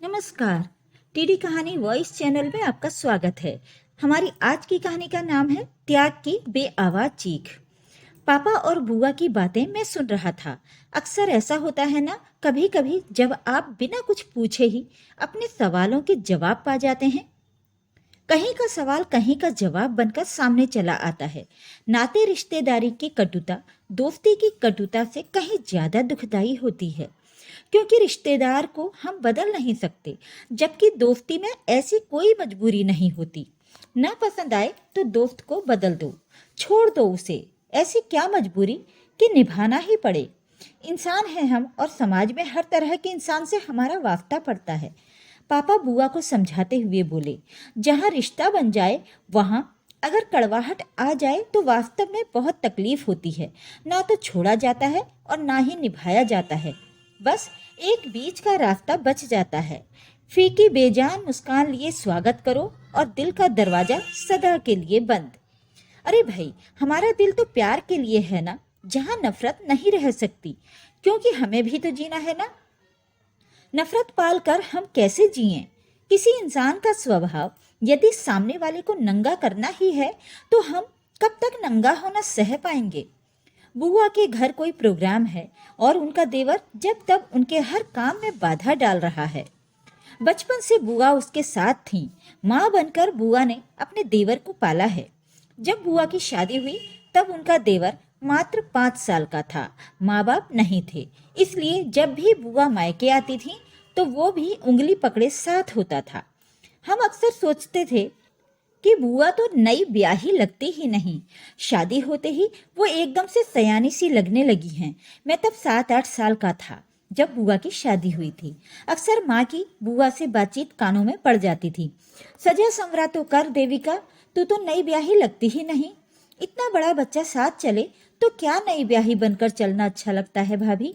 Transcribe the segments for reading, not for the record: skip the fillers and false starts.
नमस्कार। टीडी कहानी voice channel में आपका स्वागत है। हमारी आज की कहानी का नाम है त्याग की बेआवाज चीख। पापा और बुआ की बातें मैं सुन रहा था। अक्सर ऐसा होता है ना, कभी कभी जब आप बिना कुछ पूछे ही अपने सवालों के जवाब पा जाते हैं। कहीं का सवाल कहीं का जवाब बनकर सामने चला आता है। नाते रिश्तेदारी की कटुता दोस्ती की कटुता से कहीं ज्यादा दुखदाई होती है, क्योंकि रिश्तेदार को हम बदल नहीं सकते, जबकि दोस्ती में ऐसी कोई मजबूरी नहीं होती। ना पसंद आए तो दोस्त को बदल दो, छोड़ दो उसे। ऐसी क्या मजबूरी कि निभाना ही पड़े। इंसान है हम, और समाज में हर तरह के इंसान से हमारा वास्ता पड़ता है। पापा बुआ को समझाते हुए बोले, जहाँ रिश्ता बन जाए वहाँ अगर कड़वाहट आ जाए तो वास्तव में बहुत तकलीफ होती है। ना तो छोड़ा जाता है और ना ही निभाया जाता है, बस एक बीच का रास्ता बच जाता है। फीकी बेजान मुस्कान लिए स्वागत करो और दिल का दरवाजा सदा के लिए बंद। अरे भाई, हमारा दिल तो प्यार के लिए है ना, जहाँ नफरत नहीं रह सकती, क्योंकि हमें भी तो जीना है ना। नफरत पालकर हम कैसे जिएं? किसी इंसान का स्वभाव यदि सामने वाले को नंगा करना ही है तो हम कब तक नंगा होना सह पाएंगे? बुआ के घर कोई प्रोग्राम है और उनका देवर जब तब उनके हर काम में बाधा डाल रहा है। बचपन से बुआ उसके साथ थी। माँ बनकर बुआ ने अपने देवर को पाला है। जब बुआ की शादी हुई तब उनका देवर मात्र 5 साल का था। माँ बाप नहीं थे, इसलिए जब भी बुआ मायके आती थी तो वो भी उंगली पकड़े साथ होता था। हम अक्सर सोचते थे कि बुआ तो नई ब्याही लगती ही नहीं, शादी होते ही वो एकदम से सयानी सी लगने लगी हैं। मैं तब 7-8 साल का था जब बुआ की शादी हुई थी। अक्सर माँ की बुआ से बातचीत कानों में पड़ जाती थी। सजा संवरा तो कर देविका, तू तो नई ब्याही लगती ही नहीं। इतना बड़ा बच्चा साथ चले तो क्या नई ब्याही बनकर चलना अच्छा लगता है भाभी?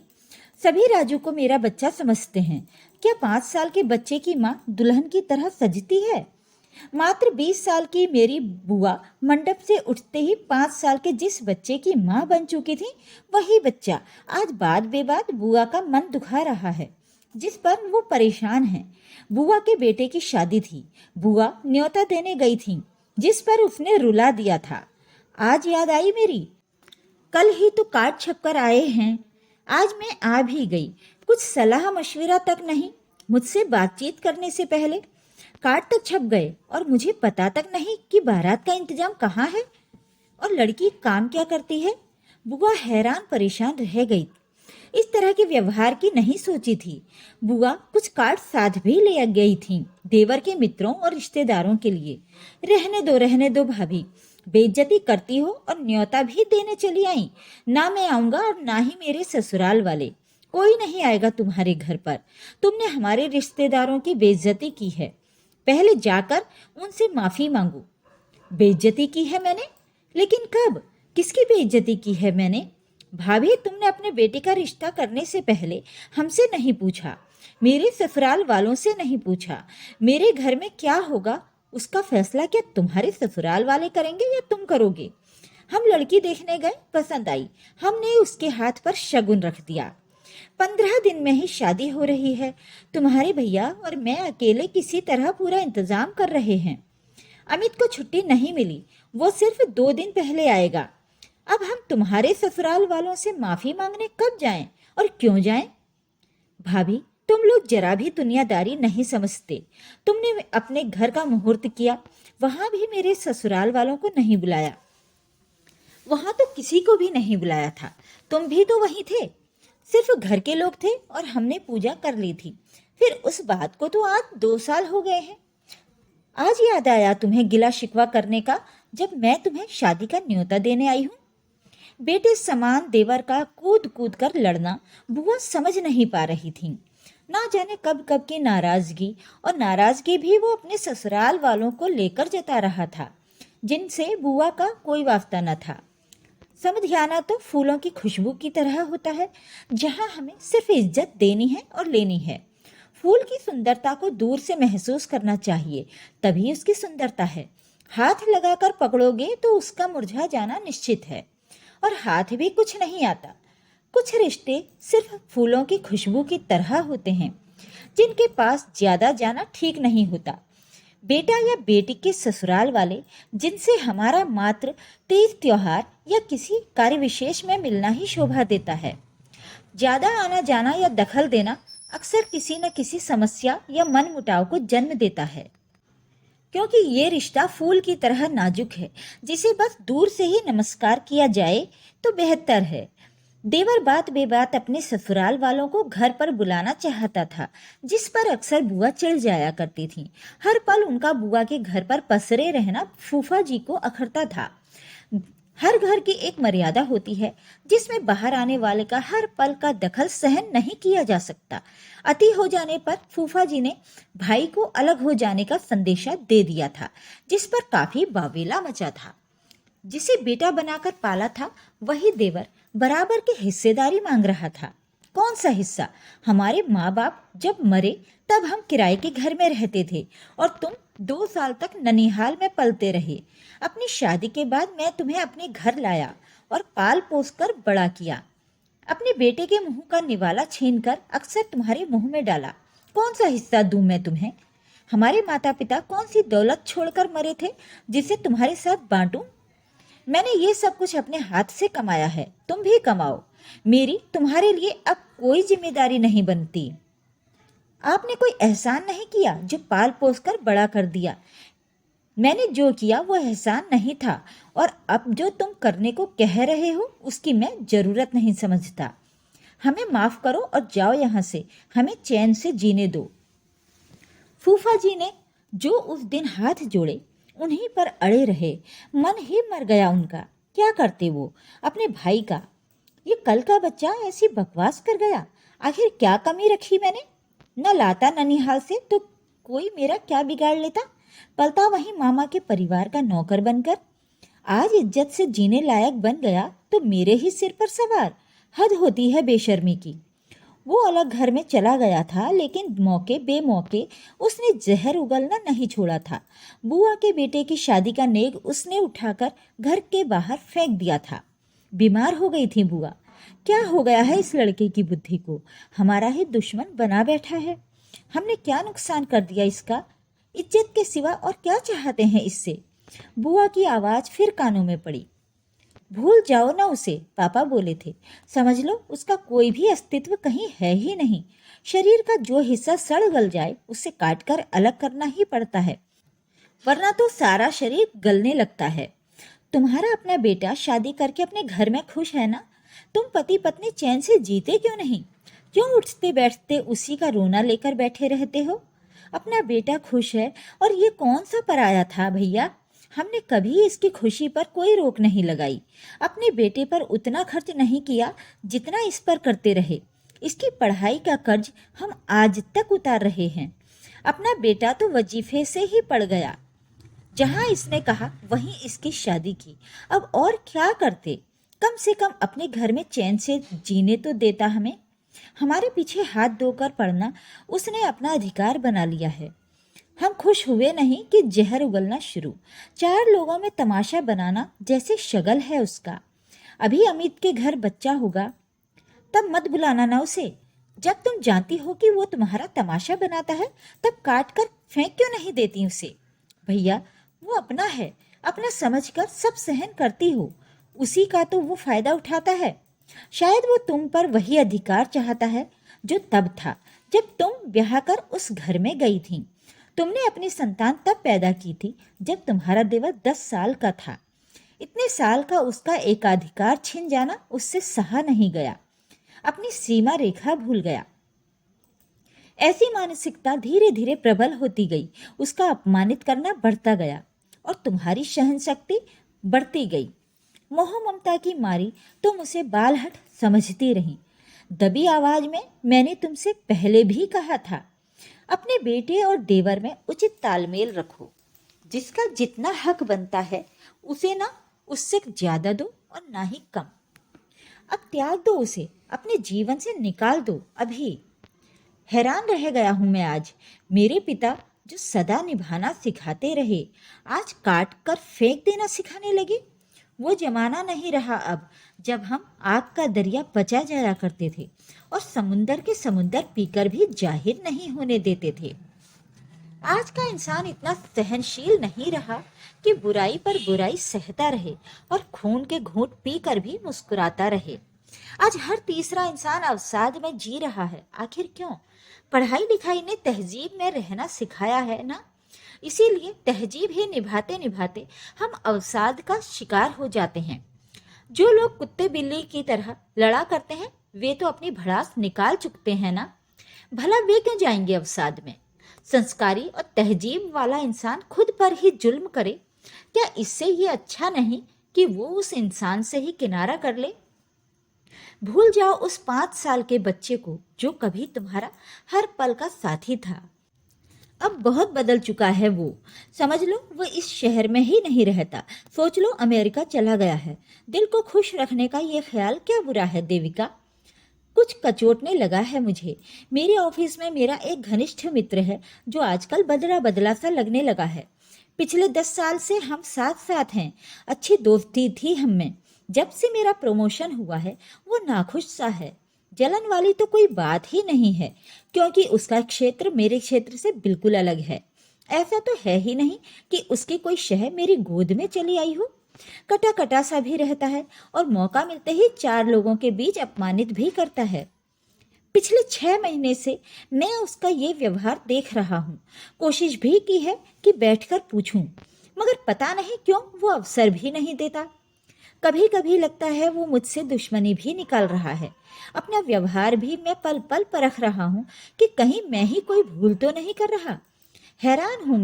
सभी राजू को मेरा बच्चा समझते हैं। क्या 5 साल के बच्चे की माँ दुल्हन की तरह सजती है? मात्र 20 साल की मेरी बुआ मंडप से उठते ही 5 साल के जिस बच्चे की माँ बन चुकी थी, वही बच्चा आज बात बेबात बुआ का मन दुखा रहा है, जिस पर वो परेशान है। बुआ के बेटे की शादी थी। बुआ न्योता देने गई थी, जिस पर उसने रुला दिया था। आज याद आई मेरी। कल ही तो कार्ड छपकर आए हैं। आज मैं आ भी गई, कुछ सलाह मशविरा तक नहीं। मुझसे बातचीत करने से पहले कार्ड तक छप गए और मुझे पता तक नहीं कि बारात का इंतजाम कहाँ है और लड़की काम क्या करती है। बुआ हैरान परेशान रह गई। इस तरह के व्यवहार की नहीं सोची थी। बुआ कुछ कार्ड साथ भी ले गई थी, देवर के मित्रों और रिश्तेदारों के लिए। रहने दो भाभी, बेइज्जती करती हो और न्योता भी देने चली आई। ना मैं आऊंगा और ना ही मेरे ससुराल वाले। कोई नहीं आएगा तुम्हारे घर पर। तुमने हमारे रिश्तेदारों की बेइज्जती की है, पहले जाकर उनसे माफी मांगो। बेइज्जती की है मैंने? लेकिन कब? किसकी बेइज्जती की है मैंने? भाभी, तुमने अपने बेटे का रिश्ता करने से पहले हमसे नहीं पूछा, मेरे ससुराल वालों से नहीं पूछा। मेरे घर में क्या होगा उसका फैसला क्या तुम्हारे ससुराल वाले करेंगे या तुम करोगे? हम लड़की देखने गए, पसंद आई, हमने उसके हाथ पर शगुन रख दिया। 15 दिन में ही शादी हो रही है। तुम्हारे भैया और मैं अकेले किसी तरह पूरा इंतजाम कर रहे हैं। अमित को छुट्टी नहीं मिली, वो सिर्फ 2 दिन पहले आएगा। अब हम तुम्हारे ससुराल वालों से माफी मांगने कब जाएं और क्यों जाएं? भाभी, तुम लोग जरा भी दुनियादारी नहीं समझते। तुमने अपने घर का मुहूर्त किया, वहां भी मेरे ससुराल वालों को नहीं बुलाया। वहां तो किसी को भी नहीं बुलाया था। तुम भी तो वहीं थे, सिर्फ घर के लोग थे और हमने पूजा कर ली थी। फिर उस बात को तो आज 2 साल हो गए हैं। आज याद आया तुम्हें गिला शिकवा करने का, जब मैं तुम्हें शादी का न्योता देने आई हूँ। बेटे समान देवर का कूद कूद कर लड़ना बुआ समझ नहीं पा रही थी। ना जाने कब कब की नाराजगी, और नाराजगी भी वो अपने ससुराल वालों को लेकर जता रहा था, जिनसे बुआ का कोई वास्ता न था। समझाना तो फूलों की खुशबू की तरह होता है, जहाँ हमें सिर्फ इज्जत देनी है और लेनी है। फूल की सुंदरता को दूर से महसूस करना चाहिए, तभी उसकी सुंदरता है। हाथ लगाकर पकड़ोगे तो उसका मुरझा जाना निश्चित है, और हाथ भी कुछ नहीं आता। कुछ रिश्ते सिर्फ फूलों की खुशबू की तरह होते हैं, जिनके पास ज्यादा जाना ठीक नहीं होता। बेटा या बेटी के ससुराल वाले जिनसे हमारा मात्र तीज त्योहार या किसी कार्य विशेष में मिलना ही शोभा देता है। ज्यादा आना जाना या दखल देना अक्सर किसी न किसी समस्या या मनमुटाव को जन्म देता है, क्योंकि ये रिश्ता फूल की तरह नाजुक है, जिसे बस दूर से ही नमस्कार किया जाए तो बेहतर है। देवर बात बेबात अपने ससुराल वालों को घर पर बुलाना चाहता था, जिस पर अक्सर बुआ चिढ़ जाया करती थी। हर पल उनका बुआ के घर पर पसरे रहना फूफा जी को अखरता था। हर घर की एक मर्यादा होती है, जिसमें बाहर आने वाले का हर पल का दखल सहन नहीं किया जा सकता। अति हो जाने पर फूफा जी ने भाई को अलग हो जाने का संदेशा दे दिया था, जिस पर काफी बावेला मचा था। जिसे बेटा बनाकर पाला था, वही देवर बराबर की हिस्सेदारी मांग रहा था। कौन सा हिस्सा? हमारे माँ बाप जब मरे तब हम किराए के घर में रहते थे और तुम 2 साल तक ननिहाल में पलते रहे। अपनी शादी के बाद मैं तुम्हें अपने घर लाया और पाल पोस कर बड़ा किया। अपने बेटे के मुंह का निवाला छीनकर अक्सर तुम्हारे मुंह में डाला। कौन सा हिस्सा दूं मैं तुम्हें? हमारे माता पिता कौन सी दौलत छोड़कर मरे थे जिसे तुम्हारे साथ बांटूं? मैंने ये सब कुछ अपने हाथ से कमाया है, तुम भी कमाओ। मेरी तुम्हारे लिए अब कोई जिम्मेदारी नहीं बनती। आपने कोई एहसान नहीं किया जो पाल पोस कर बड़ा कर दिया। मैंने जो किया वो एहसान नहीं था, और अब जो तुम करने को कह रहे हो उसकी मैं जरूरत नहीं समझता। हमें माफ करो और जाओ यहाँ से, हमें चैन से जीने दो। फूफा जी ने जो उस दिन हाथ जोड़े उन्हीं पर अड़े रहे। मन ही मर गया उनका। क्या करते वो अपने भाई का? ये कल का बच्चा ऐसी बकवास कर गया। आखिर क्या कमी रखी मैंने? न लाता ननिहाल से तो कोई मेरा क्या बिगाड़ लेता। पलता वहीं मामा के परिवार का नौकर बनकर। आज इज्जत से जीने लायक बन गया तो मेरे ही सिर पर सवार। हद होती है बेशर्मी की। वो अलग घर में चला गया था, लेकिन मौके बेमौके उसने जहर उगलना नहीं छोड़ा था। बुआ के बेटे की शादी का नेग उसने उठाकर घर के बाहर फेंक दिया था। बीमार हो गई थी बुआ। क्या हो गया है इस लड़के की बुद्धि को? हमारा ही दुश्मन बना बैठा है। हमने क्या नुकसान कर दिया इसका? इज्जत के सिवा और क्या चाहते हैं इससे? बुआ की आवाज फिर कानों में पड़ी। भूल जाओ ना उसे, पापा बोले थे। समझ लो उसका कोई भी अस्तित्व कहीं है ही नहीं। शरीर का जो हिस्सा सड़ गल जाए उसे काटकर अलग करना ही पड़ता है, वरना तो सारा शरीर गलने लगता है। तुम्हारा अपना बेटा शादी करके अपने घर में खुश है ना? तुम पति पत्नी चैन से जीते क्यों नहीं? क्यों उठते बैठते उसी का रोना लेकर बैठे रहते हो? अपना बेटा खुश है और ये कौन सा पराया था भैया? हमने कभी इसकी खुशी पर कोई रोक नहीं लगाई। अपने बेटे पर उतना खर्च नहीं किया जितना इस पर करते रहे। इसकी पढ़ाई का कर्ज हम आज तक उतार रहे हैं। अपना बेटा तो वजीफे से ही पड़ गया। जहां इसने कहा वहीं इसकी शादी की। अब और क्या करते? कम से कम अपने घर में चैन से जीने तो देता हमें। हमारे पीछे हाथ धोकर पड़ना उसने अपना अधिकार बना लिया है। हम खुश हुए नहीं कि जहर उगलना शुरू। 4 लोगों में तमाशा बनाना जैसे शगल है उसका। अभी अमित के घर बच्चा होगा तब मत बुलाना ना उसे। जब तुम जानती हो कि वो तुम्हारा तमाशा बनाता है तब काट कर फेंक क्यों नहीं देती उसे? भैया वो अपना है, अपना समझकर सब सहन करती हो। उसी का तो वो फायदा उठाता है। शायद वो तुम पर वही अधिकार चाहता है जो तब था जब तुम ब्याह कर उस घर में गई थी। तुमने अपनी संतान तब पैदा की थी जब तुम्हारा देवर 10 साल का था। इतने साल का उसका एकाधिकार छिन जाना उससे सहा नहीं गया। अपनी सीमा रेखा भूल गया। ऐसी मानसिकता धीरे धीरे प्रबल होती गई। उसका अपमानित करना बढ़ता गया और तुम्हारी सहन शक्ति बढ़ती गई। मोह ममता की मारी तुम उसे बालहट समझती रही। दबी आवाज में मैंने तुमसे पहले भी कहा था, अपने बेटे और देवर में उचित तालमेल रखो। जिसका जितना हक बनता है उसे ना उससे ज्यादा दो और ना ही कम। अब त्याग दो उसे, अपने जीवन से निकाल दो अभी। हैरान रह गया हूं मैं आज। मेरे पिता जो सदा निभाना सिखाते रहे आज काट कर फेंक देना सिखाने लगे। वो जमाना नहीं रहा अब, जब हम आग का दरिया बचा जाया करते थे और समुंदर के समुंदर पीकर भी जाहिर नहीं होने देते थे। आज का इंसान इतना सहनशील नहीं रहा कि बुराई पर बुराई सहता रहे और खून के घूंट पीकर भी मुस्कुराता रहे। आज हर तीसरा इंसान अवसाद में जी रहा है। आखिर क्यों? पढ़ाई लिखाई ने तहजीब में रहना सिखाया है ना, इसीलिए तहजीब ही निभाते निभाते हम अवसाद का शिकार हो जाते हैं। जो लोग कुत्ते बिल्ली की तरह लड़ा करते हैं वे तो अपनी भड़ास निकाल चुकते हैं ना, भला वे क्यों जाएंगे अवसाद में? संस्कारी और तहजीब वाला इंसान खुद पर ही जुल्म करे, क्या इससे ये अच्छा नहीं कि वो उस इंसान से ही किनारा कर ले? भूल जाओ उस 5 साल के बच्चे को जो कभी तुम्हारा हर पल का साथी था। अब बहुत बदल चुका है वो। समझ लो वो इस शहर में ही नहीं रहता। सोच लो अमेरिका चला गया है। दिल को खुश रखने का ये ख्याल क्या बुरा है देविका? कुछ कचोटने लगा है मुझे। मेरे ऑफिस में मेरा एक घनिष्ठ मित्र है जो आजकल बदला बदला सा लगने लगा है। पिछले 10 साल से हम साथ साथ हैं। अच्छी दोस्ती थी हम में। जब से मेरा प्रमोशन हुआ है वो नाखुश सा है। जलन वाली तो कोई बात ही नहीं है, क्योंकि उसका क्षेत्र मेरे क्षेत्र से बिल्कुल अलग है। ऐसा तो है ही नहीं कि उसकी कोई शह मेरी गोद में चली आई हो। कटा कटा सा भी रहता है और मौका मिलते ही 4 लोगों के बीच अपमानित भी करता है। पिछले 6 महीने से मैं उसका ये व्यवहार देख रहा हूँ। कोशिश भी की है कि बैठकर पूछूं, मगर पता नहीं क्यों वो अवसर भी नहीं देता। कभी कभी लगता है वो मुझसे दुश्मनी भी निकाल रहा है। अपना व्यवहार भी मैं पल पल परख रहा हूँ कि कहीं मैं ही कोई भूल तो नहीं कर रहा। हैरान हूँ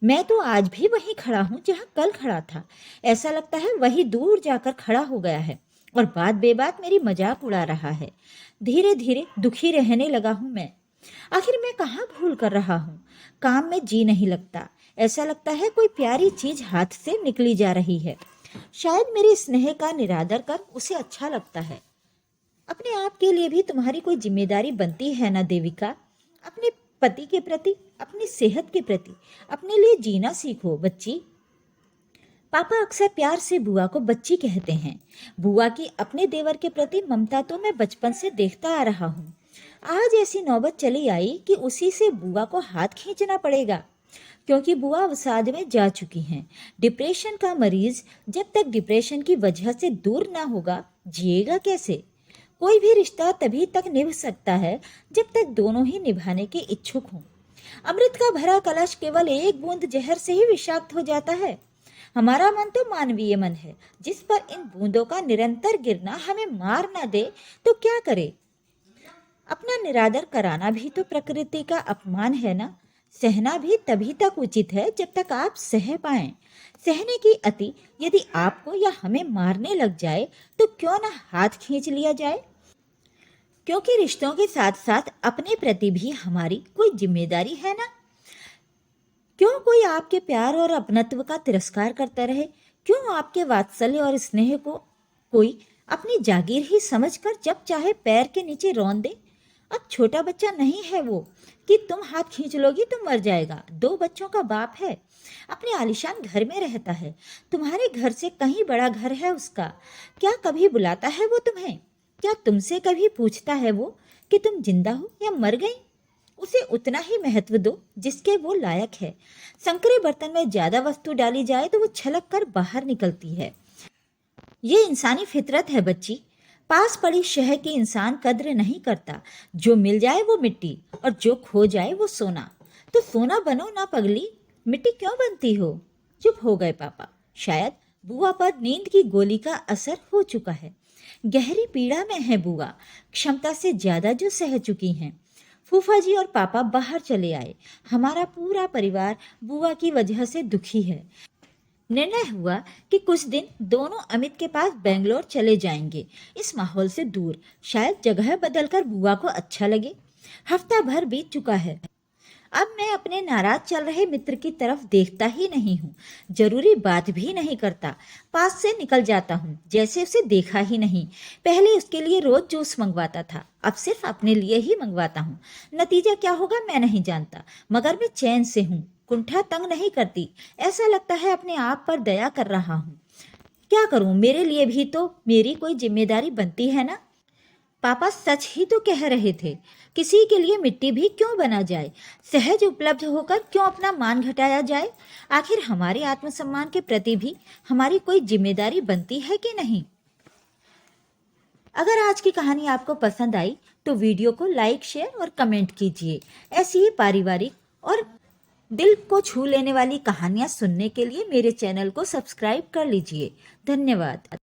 मैं तो आज भी वहीं खड़ा हूँ जहाँ कल खड़ा था। ऐसा लगता है वही दूर जाकर खड़ा हो गया है और बात बेबात मेरी मजाक उड़ा रहा है। धीरे धीरे दुखी रहने लगा हूँ मैं। आखिर मैं कहाँ भूल कर रहा हूँ? काम में जी नहीं लगता। ऐसा लगता है कोई प्यारी चीज हाथ से निकली जा रही है। शायद मेरे स्नेह का निरादर कर उसे अच्छा लगता है। अपने आप के लिए भी तुम्हारी कोई जिम्मेदारी बनती है ना देविका? अपने पति के प्रति, अपनी सेहत के प्रति, अपने लिए जीना सीखो बच्ची। पापा अक्सर प्यार से बुआ को बच्ची कहते हैं। बुआ की अपने देवर के प्रति ममता तो मैं बचपन से देखता आ रहा हूँ। आज ऐसी नौबत चली आई कि उसी से बुआ को हाथ खींचना पड़ेगा, क्योंकि बुआ अवसाद में जा चुकी हैं। डिप्रेशन का मरीज जब तक डिप्रेशन की वजह से दूर ना होगा जिएगा कैसे? कोई भी रिश्ता तभी तक निभ सकता है जब तक दोनों ही निभाने के इच्छुक हों। अमृत का भरा कलश केवल एक बूंद जहर से ही विषाक्त हो जाता है। हमारा मन तो मानवीय मन है, जिस पर इन बूंदों का निरंतर गिरना हमें मार ना दे तो क्या करे? अपना निरादर कराना भी तो प्रकृति का अपमान है ना। सहना भी तभी तक उचित है जब तक आप सह पाएं। सहने की अति यदि आपको या हमें मारने लग जाए तो क्यों ना हाथ खींच लिया जाए? क्योंकि रिश्तों के साथ साथ अपने प्रति भी हमारी कोई जिम्मेदारी है ना। क्यों कोई आपके प्यार और अपनत्व का तिरस्कार करता रहे? क्यों आपके वात्सल्य और स्नेह को कोई अपनी जागीर ही समझकर जब चाहे पैर के नीचे रौंद दे? अब छोटा बच्चा नहीं है वो कि तुम हाथ खींच लोगी तो मर जाएगा। 2 बच्चों का बाप है, अपने आलीशान घर में रहता है। तुम्हारे घर से कहीं बड़ा घर है उसका। क्या कभी बुलाता है वो तुम्हें? क्या तुमसे कभी पूछता है वो कि तुम जिंदा हो या मर गई? उसे उतना ही महत्व दो जिसके वो लायक है। संकरे बर्तन में ज्यादा वस्तु डाली जाए तो वो छलक कर बाहर निकलती है। ये इंसानी फितरत है बच्ची। पास पड़ी शह की इंसान कद्र नहीं करता। जो मिल जाए वो मिट्टी और जो खो जाए वो सोना। तो सोना बनो ना पगली, मिट्टी क्यों बनती हो? चुप हो गए पापा। शायद बुआ पर नींद की गोली का असर हो चुका है। गहरी पीड़ा में है बुआ, क्षमता से ज्यादा जो सह चुकी हैं। फूफा जी और पापा बाहर चले आए। हमारा पूरा परिवार बुआ की वजह से दुखी है। निर्णय हुआ कि कुछ दिन दोनों अमित के पास बेंगलोर चले जाएंगे, इस माहौल से दूर। शायद जगह बदलकर बुआ को अच्छा लगे। हफ्ता भर बीत चुका है। अब मैं अपने नाराज चल रहे मित्र की तरफ देखता ही नहीं हूँ। जरूरी बात भी नहीं करता। पास से निकल जाता हूँ जैसे उसे देखा ही नहीं। पहले उसके लिए रोज जूस मंगवाता था, अब सिर्फ अपने लिए ही मंगवाता हूँ। नतीजा क्या होगा मैं नहीं जानता, मगर मैं चैन से हूँ। कुंठा तंग नहीं करती। ऐसा लगता है अपने आप पर दया कर रहा हूँ। क्या करूं, मेरे लिए भी तो मेरी कोई जिम्मेदारी बनती है ना। पापा सच ही तो कह रहे थे, किसी के लिए मिट्टी भी क्यों बना जाए, सहज उपलब्ध होकर क्यों अपना मान घटाया जाए। आखिर हमारे आत्मसम्मान के प्रति भी हमारी कोई जिम्मेदारी बनती है कि नहीं। अगर आज की कहानी आपको पसंद आई तो वीडियो को लाइक, शेयर और कमेंट कीजिए। ऐसी ही पारिवारिक और दिल को छू लेने वाली कहानियां सुनने के लिए मेरे चैनल को सब्सक्राइब कर लीजिए। धन्यवाद।